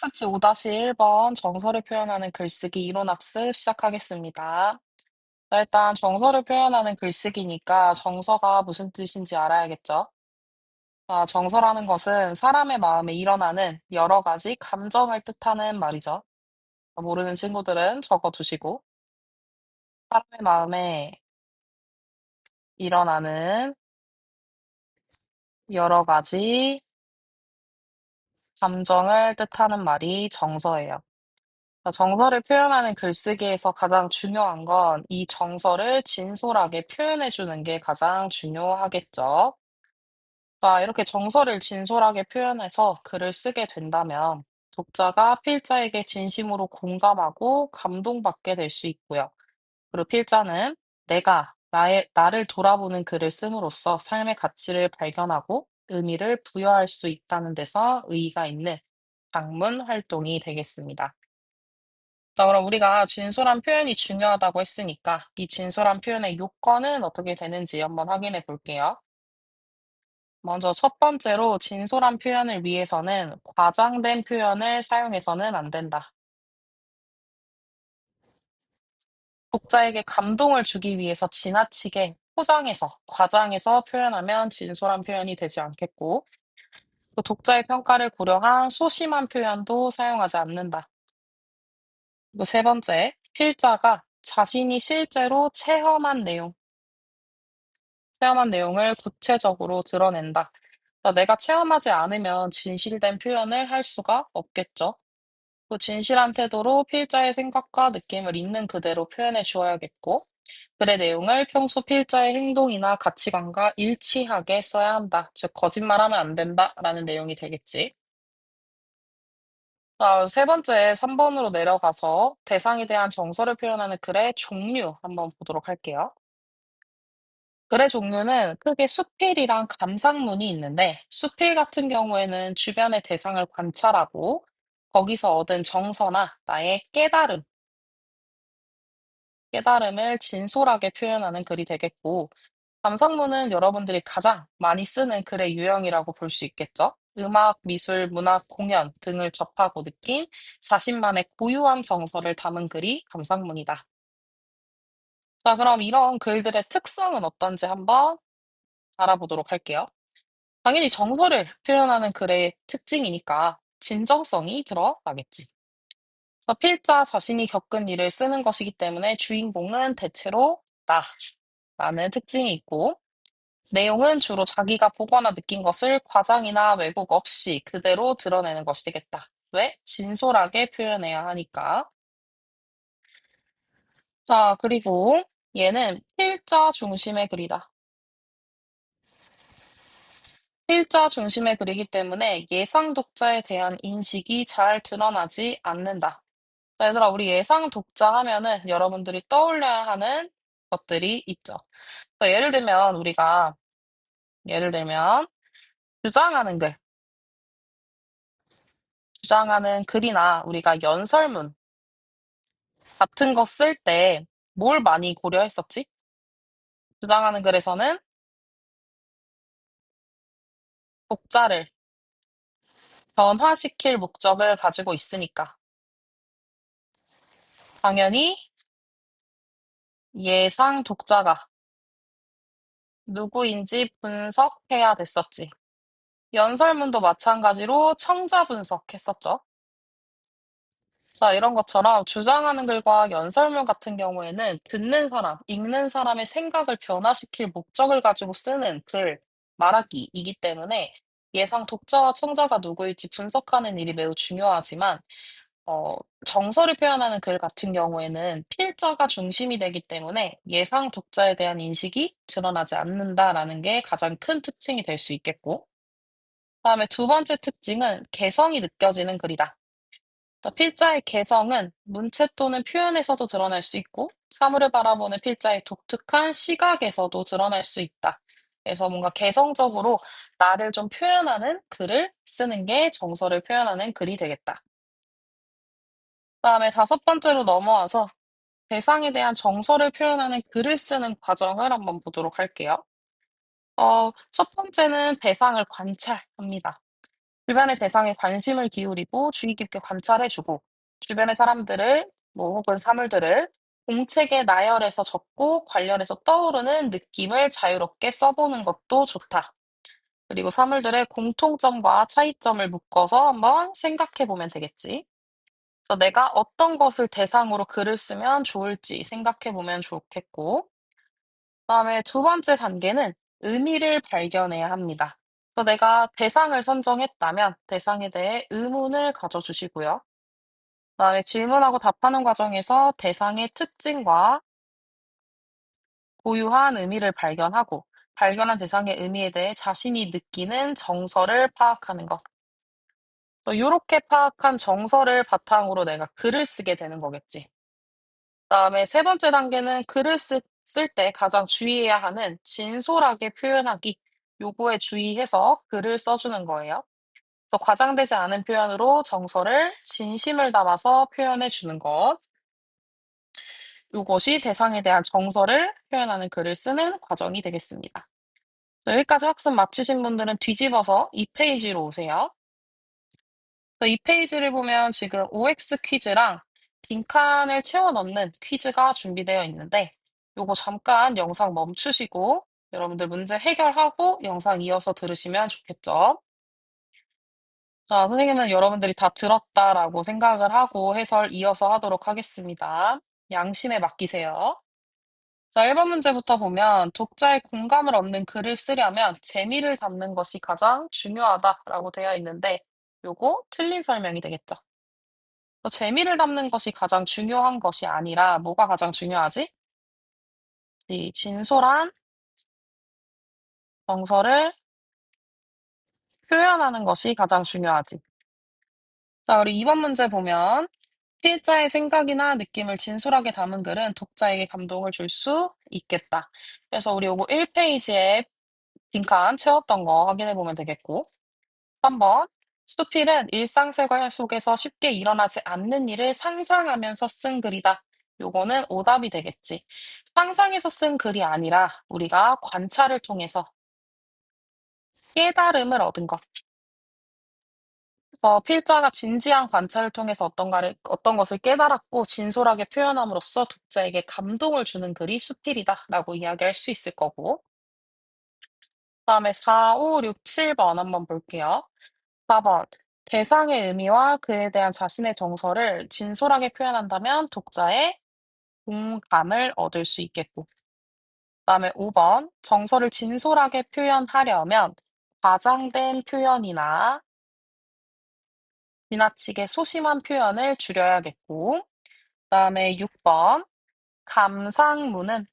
학습지 5-1번 정서를 표현하는 글쓰기 이론 학습 시작하겠습니다. 자, 일단 정서를 표현하는 글쓰기니까 정서가 무슨 뜻인지 알아야겠죠? 자, 정서라는 것은 사람의 마음에 일어나는 여러 가지 감정을 뜻하는 말이죠. 모르는 친구들은 적어두시고, 사람의 마음에 일어나는 여러 가지 감정을 뜻하는 말이 정서예요. 정서를 표현하는 글쓰기에서 가장 중요한 건 이 정서를 진솔하게 표현해 주는 게 가장 중요하겠죠. 자, 이렇게 정서를 진솔하게 표현해서 글을 쓰게 된다면 독자가 필자에게 진심으로 공감하고 감동받게 될 수 있고요. 그리고 필자는 나를 돌아보는 글을 씀으로써 삶의 가치를 발견하고 의미를 부여할 수 있다는 데서 의의가 있는 작문 활동이 되겠습니다. 자, 그럼 우리가 진솔한 표현이 중요하다고 했으니까 이 진솔한 표현의 요건은 어떻게 되는지 한번 확인해 볼게요. 먼저 첫 번째로 진솔한 표현을 위해서는 과장된 표현을 사용해서는 안 된다. 독자에게 감동을 주기 위해서 지나치게 포장해서, 과장해서 표현하면 진솔한 표현이 되지 않겠고, 또 독자의 평가를 고려한 소심한 표현도 사용하지 않는다. 그리고 세 번째, 필자가 자신이 실제로 체험한 내용을 구체적으로 드러낸다. 그러니까 내가 체험하지 않으면 진실된 표현을 할 수가 없겠죠. 또 진실한 태도로 필자의 생각과 느낌을 있는 그대로 표현해 주어야겠고, 글의 내용을 평소 필자의 행동이나 가치관과 일치하게 써야 한다. 즉, 거짓말하면 안 된다라는 내용이 되겠지. 자, 세 번째, 3번으로 내려가서 대상에 대한 정서를 표현하는 글의 종류 한번 보도록 할게요. 글의 종류는 크게 수필이랑 감상문이 있는데, 수필 같은 경우에는 주변의 대상을 관찰하고, 거기서 얻은 정서나 나의 깨달음을 진솔하게 표현하는 글이 되겠고, 감상문은 여러분들이 가장 많이 쓰는 글의 유형이라고 볼 수 있겠죠? 음악, 미술, 문학, 공연 등을 접하고 느낀 자신만의 고유한 정서를 담은 글이 감상문이다. 자, 그럼 이런 글들의 특성은 어떤지 한번 알아보도록 할게요. 당연히 정서를 표현하는 글의 특징이니까 진정성이 들어가겠지. 그래서 필자 자신이 겪은 일을 쓰는 것이기 때문에 주인공은 대체로 나라는 특징이 있고, 내용은 주로 자기가 보거나 느낀 것을 과장이나 왜곡 없이 그대로 드러내는 것이 되겠다. 왜? 진솔하게 표현해야 하니까. 자, 그리고 얘는 필자 중심의 글이다. 필자 중심의 글이기 때문에 예상 독자에 대한 인식이 잘 드러나지 않는다. 자, 얘들아, 우리 예상 독자 하면은 여러분들이 떠올려야 하는 것들이 있죠. 자, 예를 들면, 주장하는 글, 주장하는 글이나 우리가 연설문 같은 거 쓸 때 뭘 많이 고려했었지? 주장하는 글에서는 독자를 변화시킬 목적을 가지고 있으니까 당연히 예상 독자가 누구인지 분석해야 됐었지. 연설문도 마찬가지로 청자 분석했었죠. 자, 이런 것처럼 주장하는 글과 연설문 같은 경우에는 듣는 사람, 읽는 사람의 생각을 변화시킬 목적을 가지고 쓰는 글, 말하기이기 때문에 예상 독자와 청자가 누구일지 분석하는 일이 매우 중요하지만, 어, 정서를 표현하는 글 같은 경우에는 필자가 중심이 되기 때문에 예상 독자에 대한 인식이 드러나지 않는다라는 게 가장 큰 특징이 될 수 있겠고, 그다음에 두 번째 특징은 개성이 느껴지는 글이다. 그러니까 필자의 개성은 문체 또는 표현에서도 드러날 수 있고, 사물을 바라보는 필자의 독특한 시각에서도 드러날 수 있다. 그래서 뭔가 개성적으로 나를 좀 표현하는 글을 쓰는 게 정서를 표현하는 글이 되겠다. 그다음에 다섯 번째로 넘어와서 대상에 대한 정서를 표현하는 글을 쓰는 과정을 한번 보도록 할게요. 첫 번째는 대상을 관찰합니다. 주변의 대상에 관심을 기울이고 주의 깊게 관찰해주고 주변의 사람들을 혹은 사물들을 공책에 나열해서 적고 관련해서 떠오르는 느낌을 자유롭게 써보는 것도 좋다. 그리고 사물들의 공통점과 차이점을 묶어서 한번 생각해 보면 되겠지. 그래서 내가 어떤 것을 대상으로 글을 쓰면 좋을지 생각해 보면 좋겠고, 그다음에 두 번째 단계는 의미를 발견해야 합니다. 그래서 내가 대상을 선정했다면 대상에 대해 의문을 가져주시고요. 그다음에 질문하고 답하는 과정에서 대상의 특징과 고유한 의미를 발견하고 발견한 대상의 의미에 대해 자신이 느끼는 정서를 파악하는 것. 요렇게 파악한 정서를 바탕으로 내가 글을 쓰게 되는 거겠지. 그다음에 세 번째 단계는 글을 쓸 때 가장 주의해야 하는 진솔하게 표현하기. 요거에 주의해서 글을 써주는 거예요. 그래서 과장되지 않은 표현으로 정서를 진심을 담아서 표현해 주는 것. 요것이 대상에 대한 정서를 표현하는 글을 쓰는 과정이 되겠습니다. 여기까지 학습 마치신 분들은 뒤집어서 이 페이지로 오세요. 이 페이지를 보면 지금 OX 퀴즈랑 빈칸을 채워 넣는 퀴즈가 준비되어 있는데 요거 잠깐 영상 멈추시고 여러분들 문제 해결하고 영상 이어서 들으시면 좋겠죠. 자, 선생님은 여러분들이 다 들었다라고 생각을 하고 해설 이어서 하도록 하겠습니다. 양심에 맡기세요. 자, 1번 문제부터 보면 독자의 공감을 얻는 글을 쓰려면 재미를 담는 것이 가장 중요하다라고 되어 있는데 요거 틀린 설명이 되겠죠. 재미를 담는 것이 가장 중요한 것이 아니라 뭐가 가장 중요하지? 이 진솔한 정서를 표현하는 것이 가장 중요하지. 자, 우리 2번 문제 보면 필자의 생각이나 느낌을 진솔하게 담은 글은 독자에게 감동을 줄 수 있겠다. 그래서 우리 요거 1페이지에 빈칸 채웠던 거 확인해 보면 되겠고 3번 수필은 일상생활 속에서 쉽게 일어나지 않는 일을 상상하면서 쓴 글이다. 요거는 오답이 되겠지. 상상해서 쓴 글이 아니라 우리가 관찰을 통해서 깨달음을 얻은 것. 그래서 필자가 진지한 관찰을 통해서 어떤 것을 깨달았고 진솔하게 표현함으로써 독자에게 감동을 주는 글이 수필이다라고 이야기할 수 있을 거고. 그다음에 4, 5, 6, 7번 한번 볼게요. 4번. 대상의 의미와 그에 대한 자신의 정서를 진솔하게 표현한다면 독자의 공감을 얻을 수 있겠고. 그다음에 5번. 정서를 진솔하게 표현하려면 과장된 표현이나 지나치게 소심한 표현을 줄여야겠고. 그다음에 6번. 감상문은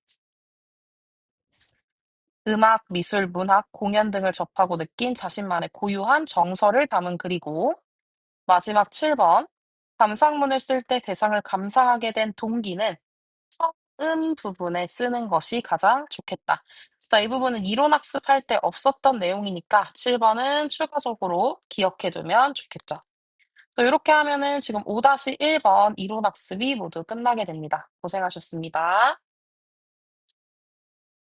음악, 미술, 문학, 공연 등을 접하고 느낀 자신만의 고유한 정서를 담은 글이고. 마지막 7번. 감상문을 쓸 때 대상을 감상하게 된 동기는 처음 부분에 쓰는 것이 가장 좋겠다. 자, 이 부분은 이론 학습할 때 없었던 내용이니까 7번은 추가적으로 기억해 두면 좋겠죠. 이렇게 하면은 지금 5-1번 이론 학습이 모두 끝나게 됩니다. 고생하셨습니다.